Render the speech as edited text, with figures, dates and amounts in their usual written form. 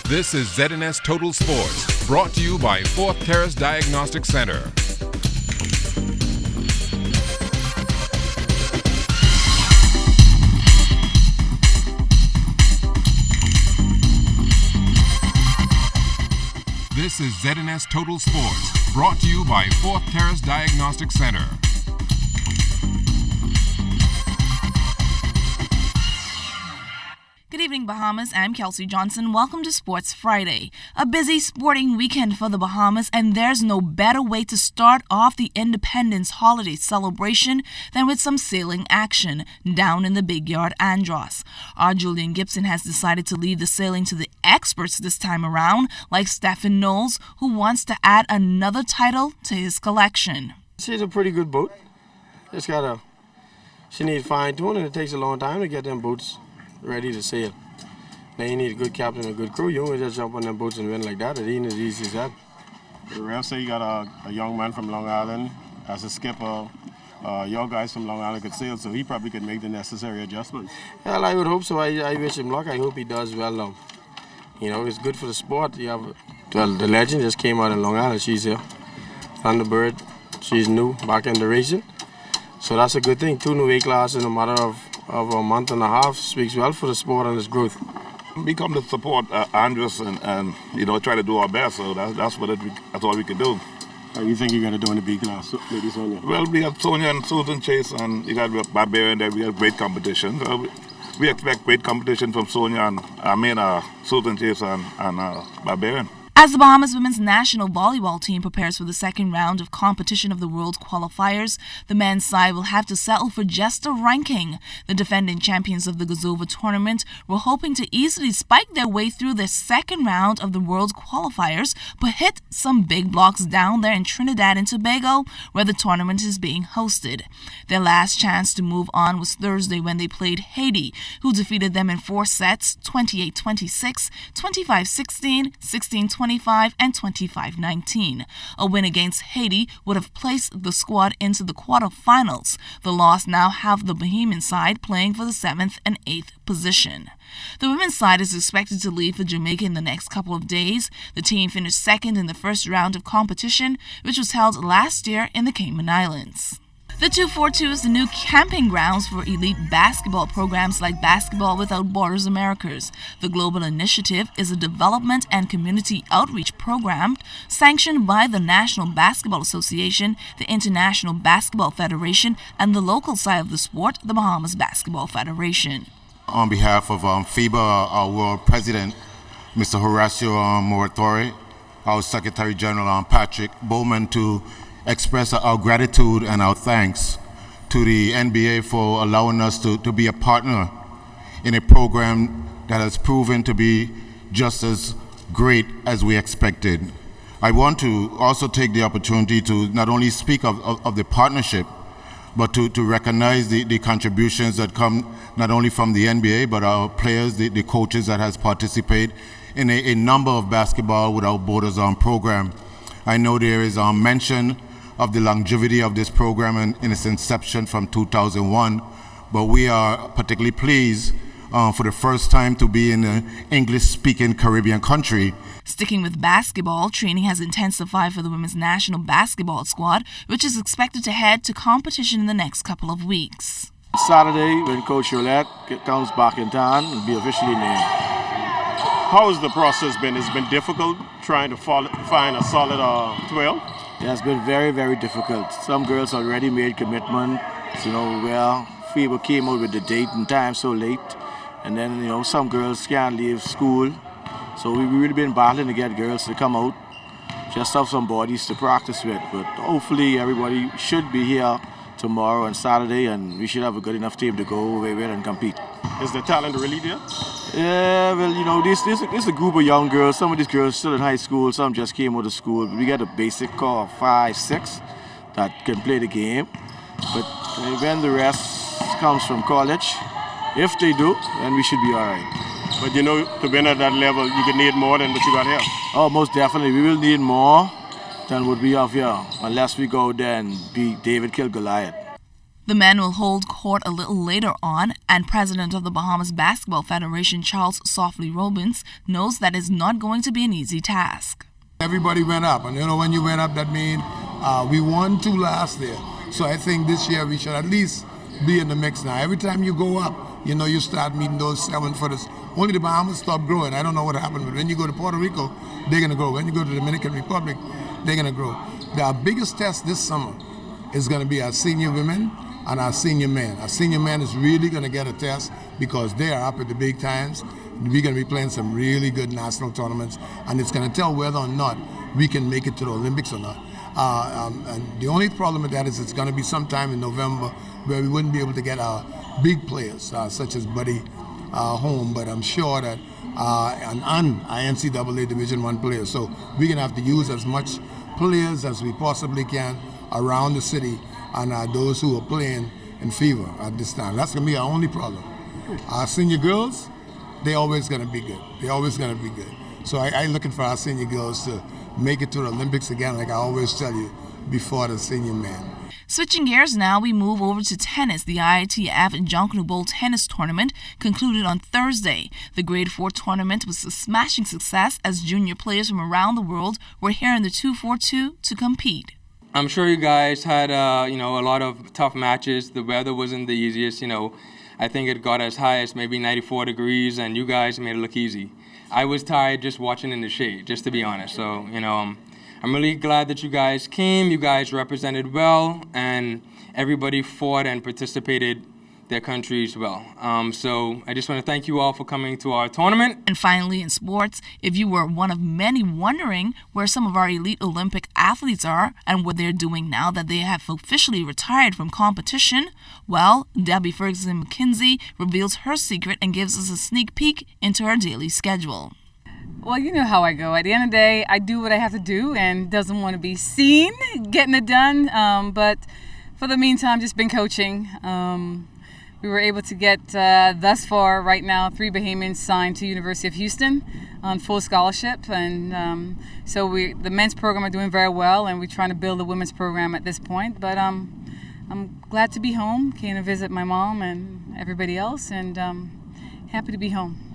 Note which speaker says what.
Speaker 1: This is ZNS Total Sports, brought to you by Fourth Terrace Diagnostic Center. This is ZNS Total Sports, brought to you by Fourth Terrace Diagnostic Center.
Speaker 2: Good evening, Bahamas. I'm Kelsey Johnson. Welcome to Sports Friday. A busy sporting weekend for the Bahamas, and there's no better way to start off the Independence Holiday celebration than with some sailing action down in the Big Yard, Andros. Our Julian Gibson has decided to leave the sailing to the experts this time around, like Stephen Knowles, who wants to add another title to his collection.
Speaker 3: She's a pretty good boat. She needs fine-tuning. It takes a long time to get them boats ready to sail. Now you need a good captain and a good crew. You don't just jump on them boats and win like that. It ain't as easy as that.
Speaker 4: The ref say you got a young man from Long Island as a skipper. Your guys from Long Island could sail, so he probably could make the necessary adjustments.
Speaker 3: Well, I would hope so. I wish him luck. I hope he does well. It's good for the sport. The legend just came out in Long Island. She's here. Thunderbird. She's new, back in the racing. So that's a good thing. 2 new A classes in a matter of a month and a half speaks well for the sport and its growth.
Speaker 5: We come to support Andros and try to do our best. So that's all we can do.
Speaker 4: How do you think you're going to do in the B class, Lady Sonia?
Speaker 5: Well, we have Sonia and Susan Chase, and you got Barbarian there. We have great competition. So we expect great competition from Sonia and Susan Chase and Barbarian.
Speaker 2: As the Bahamas women's national volleyball team prepares for the second round of competition of the World Qualifiers, the men's side will have to settle for just a ranking. The defending champions of the Gazova tournament were hoping to easily spike their way through the second round of the World Qualifiers, but hit some big blocks down there in Trinidad and Tobago, where the tournament is being hosted. Their last chance to move on was Thursday when they played Haiti, who defeated them in 4 sets, 28-26, 25-16, 16-20, and 25-19. A win against Haiti would have placed the squad into the quarterfinals. The loss now have the Bahamian side playing for the 7th and 8th position. The women's side is expected to leave for Jamaica in the next couple of days. The team finished second in the first round of competition, which was held last year in the Cayman Islands. The 242 is the new camping grounds for elite basketball programs like Basketball Without Borders Americas. The global initiative is a development and community outreach program sanctioned by the National Basketball Association, the International Basketball Federation, and the local side of the sport, the Bahamas Basketball Federation.
Speaker 6: On behalf of FIBA, our world president, Mr. Horacio Moratori, our Secretary General, Patrick Bowman, to express our gratitude and our thanks to the NBA for allowing us to be a partner in a program that has proven to be just as great as we expected. I want to also take the opportunity to not only speak of the partnership, but to recognize the contributions that come not only from the NBA, but our players, the coaches that has participated in a number of Basketball Without Borders program. I know there is mention of the longevity of this program in its inception from 2001, but we are particularly pleased for the first time to be in an English-speaking Caribbean country.
Speaker 2: Sticking with basketball, training has intensified for the women's national basketball squad, which is expected to head to competition in the next couple of weeks.
Speaker 3: Saturday, when Coach Roulette comes back in town, will be officially named.
Speaker 4: How has the process been? It's been difficult trying to find a solid 12?
Speaker 3: It has been very, very difficult. Some girls already made commitments, FIBA came out with the date and time so late. And then, some girls can't leave school. So we've really been battling to get girls to come out, just have some bodies to practice with. But hopefully everybody should be here tomorrow and Saturday, and we should have a good enough team to go away with and compete.
Speaker 4: Is the talent really there?
Speaker 3: Yeah, well, this is a group of young girls. Some of these girls still in high school, some just came out of school. We got a basic core of 5, 6 that can play the game. But when the rest comes from college, if they do, then we should be all right.
Speaker 4: But to win at that level, you could need more than what you got here.
Speaker 3: Oh, most definitely. We will need more than what we have here, unless we go there and beat David kill Goliath.
Speaker 2: The men will hold court a little later on, and President of the Bahamas Basketball Federation, Charles Softly Robbins, knows that it's not going to be an easy task.
Speaker 7: Everybody went up, and when you went up, that means we won 2 last year. So I think this year we should at least be in the mix now. Every time you go up, you start meeting those 7-footers. Only the Bahamas stopped growing. I don't know what happened, but when you go to Puerto Rico, they're going to grow. When you go to the Dominican Republic, they're going to grow. Our biggest test this summer is going to be our senior women and our senior men. Our senior men is really going to get a test because they are up at the big times. We're going to be playing some really good national tournaments, and it's going to tell whether or not we can make it to the Olympics or not. And the only problem with that is it's going to be sometime in November where we wouldn't be able to get our big players, such as Buddy, home, but I'm sure that an NCAA Division I player. So we're going to have to use as much players as we possibly can around the city and those who are playing in fever at this time. That's going to be our only problem. Our senior girls, they're always going to be good. They're always going to be good. So I'm looking for our senior girls to make it to the Olympics again, like I always tell you, before the senior men.
Speaker 2: Switching gears now, we move over to tennis. The IITF Junkanoo Bowl tennis tournament concluded on Thursday. The Grade 4 tournament was a smashing success as junior players from around the world were here in the 242 to compete.
Speaker 8: I'm sure you guys had a lot of tough matches. The weather wasn't the easiest. I think it got as high as maybe 94 degrees, and you guys made it look easy. I was tired just watching in the shade, just to be honest. So, I'm really glad that you guys came. You guys represented well, and everybody fought and participated their countries well. So I just want to thank you all for coming to our tournament.
Speaker 2: And finally, in sports, if you were one of many wondering where some of our elite Olympic athletes are and what they're doing now that they have officially retired from competition, well, Debbie Ferguson McKenzie reveals her secret and gives us a sneak peek into her daily schedule.
Speaker 9: Well, you know how I go. At the end of the day, I do what I have to do and doesn't want to be seen getting it done. But for the meantime, just been coaching. We were able to get thus far right now 3 Bahamians signed to University of Houston on full scholarship, and so the men's program are doing very well, and we're trying to build the women's program at this point. But I'm glad to be home. Came to visit my mom and everybody else, and happy to be home.